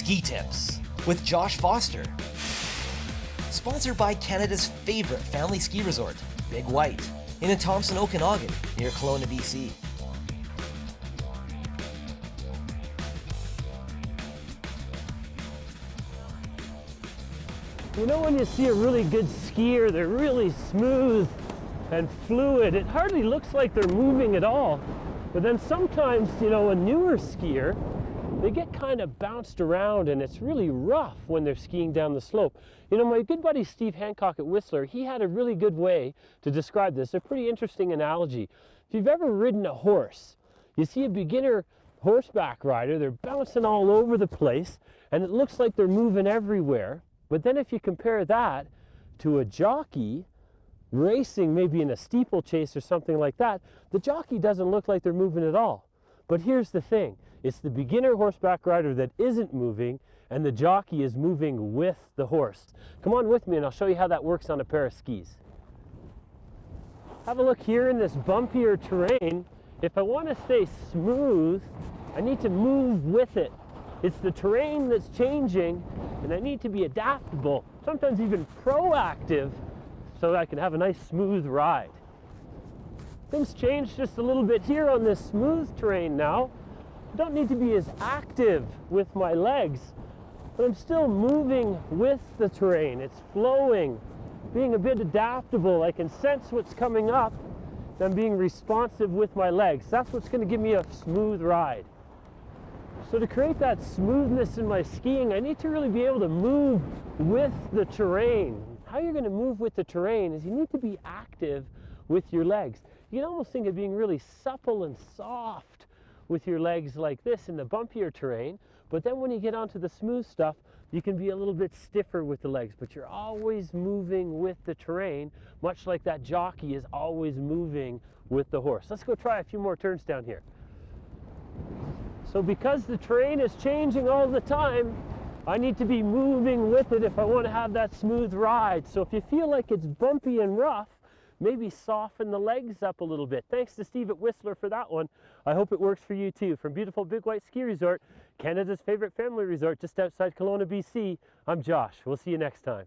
Ski Tips with Josh Foster. Sponsored by Canada's favorite family ski resort, Big White, in Thompson, Okanagan, near Kelowna, BC. You know, when you see a really good skier, they're really smooth and fluid. It hardly looks like they're moving at all. But then sometimes, you know, a newer skier, they get kind of bounced around and it's really rough when they're skiing down the slope. You know, my good buddy Steve Hancock at Whistler, he had a really good way to describe this, a pretty interesting analogy. If you've ever ridden a horse, you see a beginner horseback rider, they're bouncing all over the place and it looks like they're moving everywhere. But then if you compare that to a jockey racing maybe in a steeplechase or something like that, the jockey doesn't look like they're moving at all. But here's the thing, it's the beginner horseback rider that isn't moving and the jockey is moving with the horse. Come on with me and I'll show you how that works on a pair of skis. Have a look here in this bumpier terrain. If I want to stay smooth, I need to move with it. It's the terrain that's changing and I need to be adaptable, sometimes even proactive, so that I can have a nice smooth ride. Things change just a little bit here on this smooth terrain now. I don't need to be as active with my legs, but I'm still moving with the terrain. It's flowing, being a bit adaptable. I can sense what's coming up and I'm being responsive with my legs. That's what's going to give me a smooth ride. So to create that smoothness in my skiing, I need to really be able to move with the terrain. How you're going to move with the terrain is you need to be active with your legs. You can almost think of being really supple and soft with your legs like this in the bumpier terrain, but then when you get onto the smooth stuff, you can be a little bit stiffer with the legs, but you're always moving with the terrain, much like that jockey is always moving with the horse. Let's go try a few more turns down here. So because the terrain is changing all the time, I need to be moving with it if I want to have that smooth ride. So if you feel like it's bumpy and rough, maybe soften the legs up a little bit. Thanks to Steve at Whistler for that one. I hope it works for you too. From beautiful Big White Ski Resort, Canada's favorite family resort just outside Kelowna, BC, I'm Josh. We'll see you next time.